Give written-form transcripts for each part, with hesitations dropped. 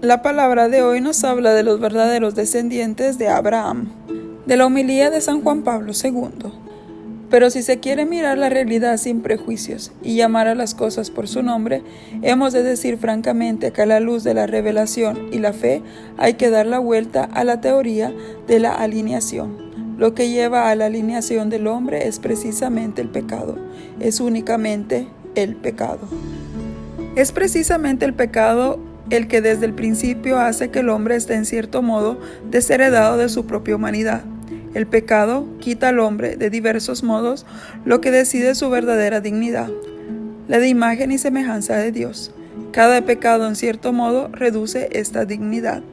La palabra de hoy nos habla de los verdaderos descendientes de Abraham, de la homilía de San Juan Pablo II. Pero si se quiere mirar la realidad sin prejuicios y llamar a las cosas por su nombre, hemos de decir francamente que a la luz de la revelación y la fe hay que dar la vuelta a la teoría de la alineación. Lo que lleva a la alineación del hombre es precisamente el pecado, es únicamente el pecado. Es precisamente el pecado el que desde el principio hace que el hombre esté en cierto modo desheredado de su propia humanidad. El pecado quita al hombre de diversos modos lo que decide su verdadera dignidad, la de imagen y semejanza de Dios. Cada pecado en cierto modo reduce esta dignidad.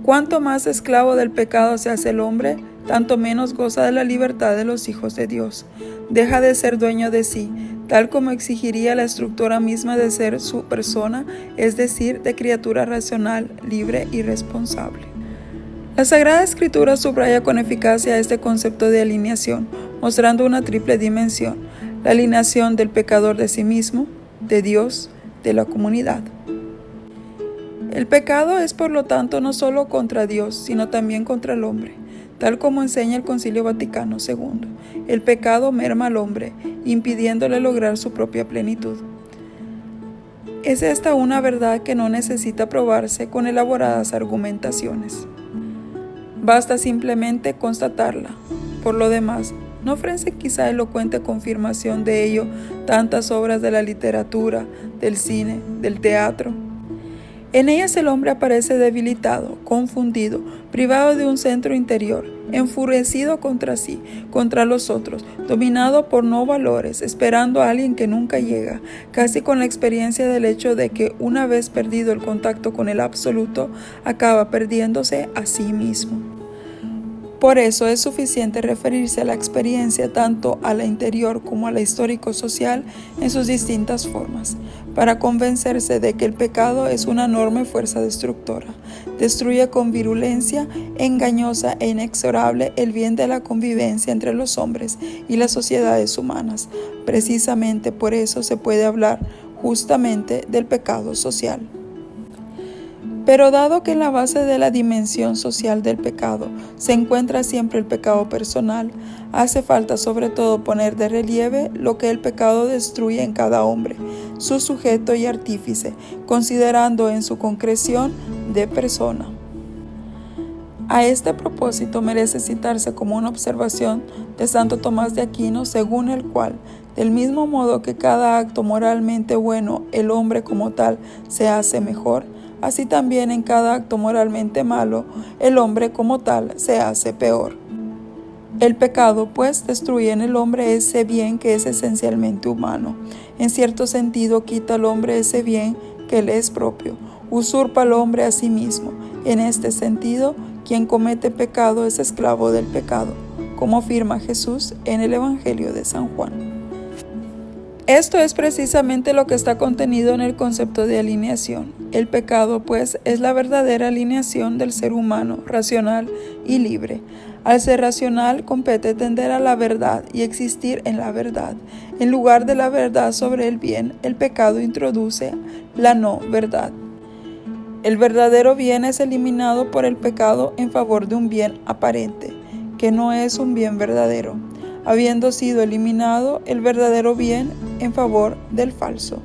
Cuanto más esclavo del pecado se hace el hombre, tanto menos goza de la libertad de los hijos de Dios. Deja de ser dueño de sí, tal como exigiría la estructura misma de ser su persona, es decir, de criatura racional, libre y responsable. La Sagrada Escritura subraya con eficacia este concepto de alineación, mostrando una triple dimensión: la alineación del pecador de sí mismo, de Dios, de la comunidad. El pecado es, por lo tanto, no solo contra Dios, sino también contra el hombre. Tal como enseña el Concilio Vaticano II, el pecado merma al hombre, impidiéndole lograr su propia plenitud. Es esta una verdad que no necesita probarse con elaboradas argumentaciones. Basta simplemente constatarla. Por lo demás, ¿no ofrece quizá elocuente confirmación de ello tantas obras de la literatura, del cine, del teatro? En ellas el hombre aparece debilitado, confundido, privado de un centro interior, enfurecido contra sí, contra los otros, dominado por no valores, esperando a alguien que nunca llega, casi con la experiencia del hecho de que una vez perdido el contacto con el absoluto, acaba perdiéndose a sí mismo. Por eso es suficiente referirse a la experiencia tanto a la interior como a la histórico-social en sus distintas formas, para convencerse de que el pecado es una enorme fuerza destructora. Destruye con virulencia engañosa e inexorable el bien de la convivencia entre los hombres y las sociedades humanas. Precisamente por eso se puede hablar justamente del pecado social. Pero dado que en la base de la dimensión social del pecado se encuentra siempre el pecado personal, hace falta sobre todo poner de relieve lo que el pecado destruye en cada hombre, su sujeto y artífice, considerando en su concreción de persona. A este propósito merece citarse como una observación de Santo Tomás de Aquino, según el cual, del mismo modo que cada acto moralmente bueno el hombre como tal se hace mejor, así también en cada acto moralmente malo, el hombre como tal se hace peor. El pecado, pues, destruye en el hombre ese bien que es esencialmente humano. En cierto sentido, quita al hombre ese bien que le es propio, usurpa al hombre a sí mismo. En este sentido, quien comete pecado es esclavo del pecado, como afirma Jesús en el Evangelio de San Juan. Esto es precisamente lo que está contenido en el concepto de alineación. El pecado, pues, es la verdadera alineación del ser humano, racional y libre. Al ser racional, compete tender a la verdad y existir en la verdad. En lugar de la verdad sobre el bien, el pecado introduce la no verdad. El verdadero bien es eliminado por el pecado en favor de un bien aparente, que no es un bien verdadero, habiendo sido eliminado el verdadero bien en favor del falso.